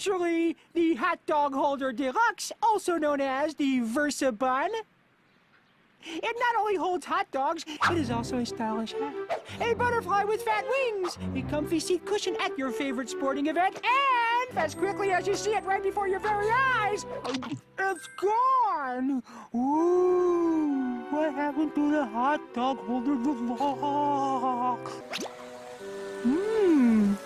actually the hot dog holder deluxe, also known as the Versa Bun. It not only holds hot dogs, it is also a stylish hat, a butterfly with fat wings, a comfy seat cushion at your favorite sporting event, and as quickly as you see it right before your very eyes, it's gone. Ooh, what happened to the hot dog holder deluxe?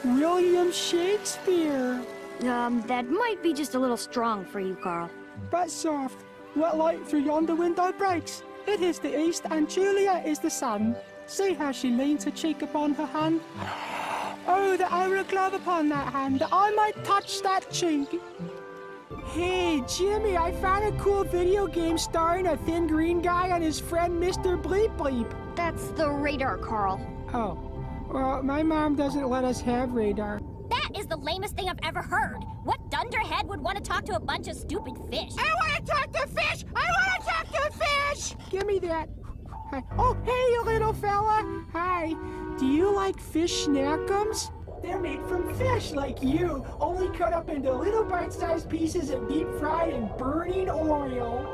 William Shakespeare. That might be just a little strong for you, Carl. But soft, what light through yonder window breaks? It is the east, and Julia is the sun. See how she leans her cheek upon her hand. Oh, the ivory glove upon that hand, that I might touch that cheek. Hey, Jimmy, I found a cool video game starring a thin green guy and his friend Mr. Bleep Bleep. That's the radar, Carl. Oh, well, my mom doesn't let us have radar. That is the lamest thing I've ever heard. What dunderhead would want to talk to a bunch of stupid fish? I want to talk to fish! I want to talk to fish! Give me that. Hi. Oh, hey, you little fella. Hi. Do you like fish snackums? They're made from fish like you, only cut up into little bite-sized pieces and deep-fried in burning oil.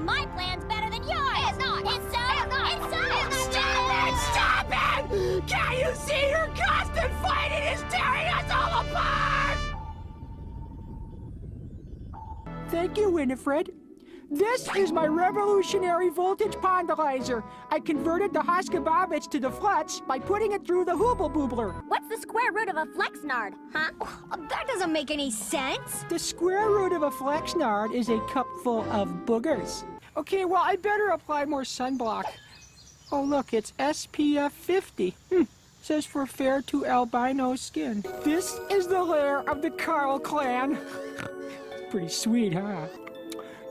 My plan's better than yours. It's not. It's so. It's not. It's so. It's Stop it! Stop it! Can't you see your constant fighting is tearing us all apart? Thank you, Winifred. This is my revolutionary voltage ponderizer. I converted the Hoskababich to the Flutz by putting it through the Hooble Boobler. What's the square root of a flexnard, huh? That doesn't make any sense. The square root of a flexnard is a cup full of boogers. Okay, well, I better apply more sunblock. Oh, look, it's SPF 50. Says for fair to albino skin. This is the lair of the Carl clan. Pretty sweet, huh?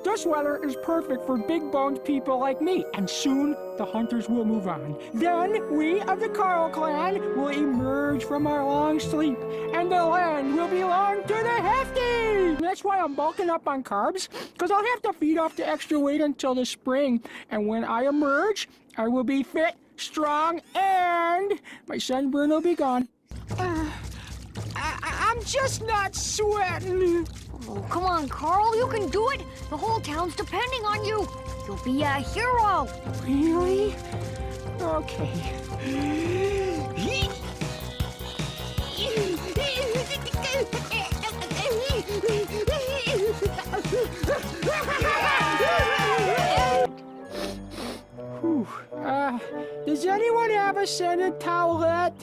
This weather is perfect for big-boned people like me, and soon the hunters will move on. Then we of the Carl clan will emerge from our long sleep, and the land will belong to the hefty! That's why I'm bulking up on carbs, because I'll have to feed off the extra weight until the spring. And when I emerge, I will be fit, strong, and my sunburn will be gone. I'm just not sweating. Oh, come on, Carl, you can do it. The whole town's depending on you. You'll be a hero. Really? Okay. Whew. Does anyone have a scented towelette?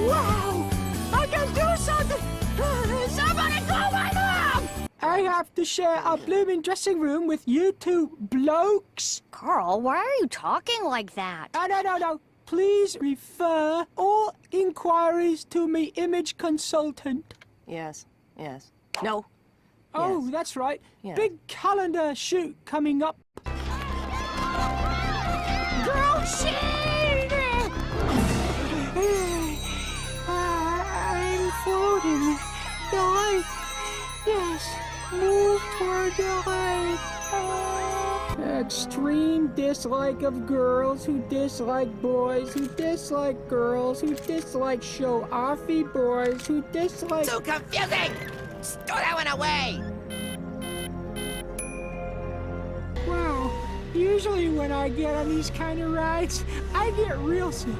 Wow! I can do something! Somebody call my mom! I have to share a blooming dressing room with you two blokes. Carl, why are you talking like that? No. Please refer all inquiries to me image consultant. Yes. No. Oh, Yes. that's right. Yes. Big calendar shoot coming up. Girl shade! I'm floating. The light. Yes. Move toward the light. Extreme dislike of girls who dislike boys who dislike girls who dislike show-offy boys who dislike... Too confusing! Throw that one away! Wow. Usually when I get on these kind of rides, I get real sick.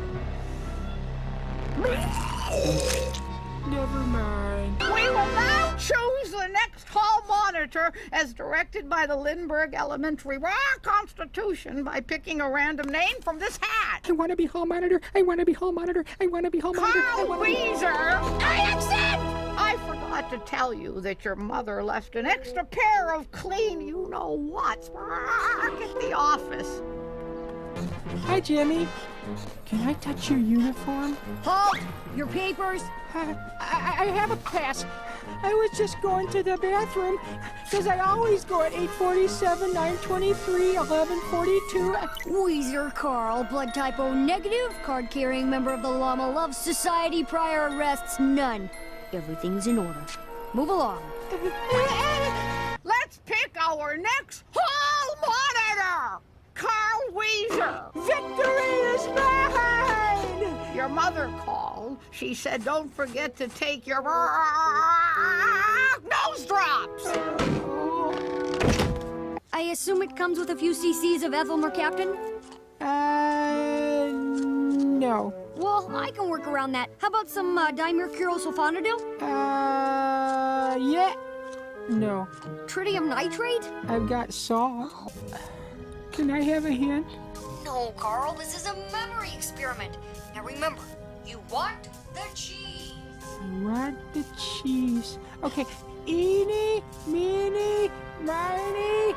Never mind. We will now choose the next hall monitor as directed by the Lindbergh Elementary Constitution by picking a random name from this hat. I want to be hall monitor. I want to be hall monitor. I want to be hall monitor. Carl Wheezer! I accept! I forgot to tell you that your mother left an extra pair of clean you-know-whats at the office. Hi, Jimmy. Can I touch your uniform? Halt! Your papers? I have a pass. I was just going to the bathroom, because I always go at 8:47, 9:23, 11:42. Wheezer Carl, blood type O negative, card-carrying member of the Llama Love Society, prior arrests none. Everything's in order. Move along. Let's pick our next hall monitor! Carl Wheezer! Victory is mine! Your mother called, she said don't forget to take your nose drops. I assume it comes with a few cc's of ethyl mercaptan? No. Well, I can work around that. How about some dimercurylsulfonidil? Yeah. No. Tritium nitrate? I've got salt. Can I have a hint? No, Carl, this is a memory experiment. Now remember, you want the cheese. I want the cheese. Okay. Eeny, meeny, miny.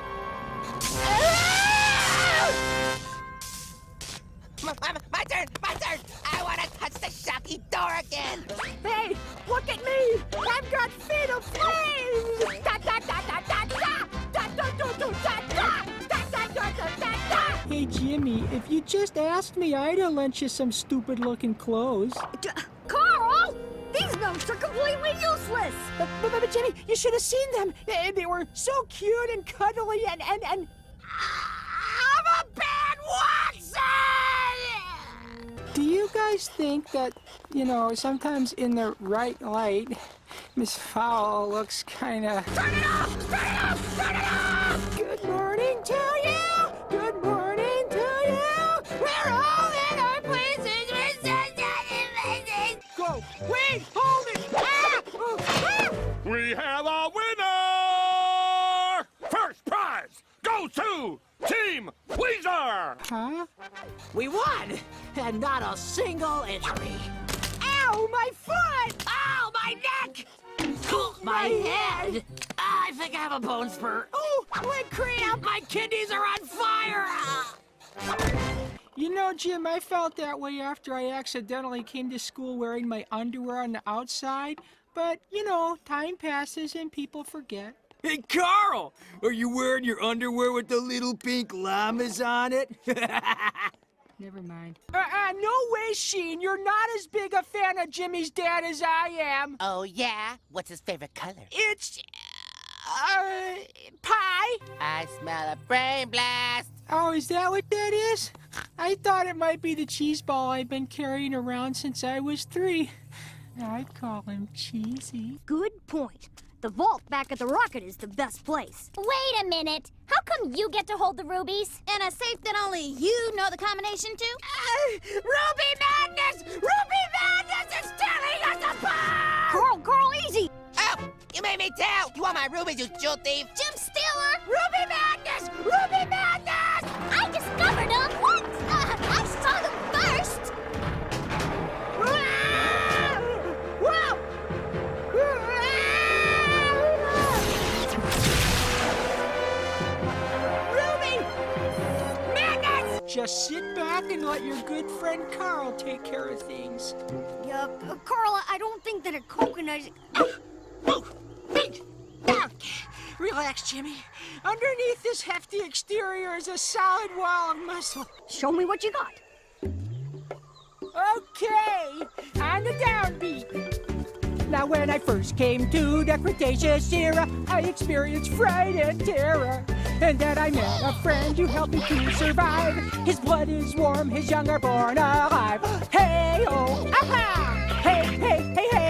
My turn! My turn! I want to touch the shocky door again! Hey, look at me! I've got fatal flames! Da da da da da da! Da da da da da da! Da da da da da da! Hey, Jimmy, if you just asked me, I'd have lent you some stupid-looking clothes. Carl! These notes are completely useless! But Jimmy, you should have seen them. They were so cute and cuddly and... I'm a bad Watson! Do you guys think that, sometimes in the right light, Miss Fowl looks kind of... Turn it off! Turn it off! Turn it off! Good morning to you! Good morning to you! We're all in our places! We're places! Go! Wait! Hold it! Ah! Oh, ah! We have a winner! First prize goes to Team Wheezer! Huh? We won! And not a single injury. Ow! My foot! Ow, my neck! My head! I think I have a bone spur. Oh, my cramp! My kidneys are on fire! You know, Jim, I felt that way after I accidentally came to school wearing my underwear on the outside. But, time passes and people forget. Hey, Carl! Are you wearing your underwear with the little pink llamas on it? Never mind. No way, Sheen. You're not as big a fan of Jimmy's dad as I am. Oh, yeah? What's his favorite color? It's, pie. I smell a brain blast. Oh, is that what that is? I thought it might be the cheese ball I've been carrying around since I was 3. I'd call him cheesy. Good point. The vault back at the rocket is the best place. Wait a minute. How come you get to hold the rubies? In a safe that only you know the combination to? Ruby Madness! Ruby Madness is tearing us apart! Carl, easy! Oh, you made me tell! You want my rubies, you jewel thief! Jim Stealer! Ruby Madness! Ruby Madness! I discovered them! What? I saw them first! Whoa! Ruby! Madness! Just sit back and let your good friend Carl take care of things. Carl, I don't think that a coconut... Relax, Jimmy. Underneath this hefty exterior is a solid wall of muscle. Show me what you got. Okay, on the downbeat. Now when I first came to the Cretaceous era, I experienced fright and terror. And then I met a friend who helped me to survive. His blood is warm, his young are born alive. Hey, oh, aha! Hey, hey, hey, hey!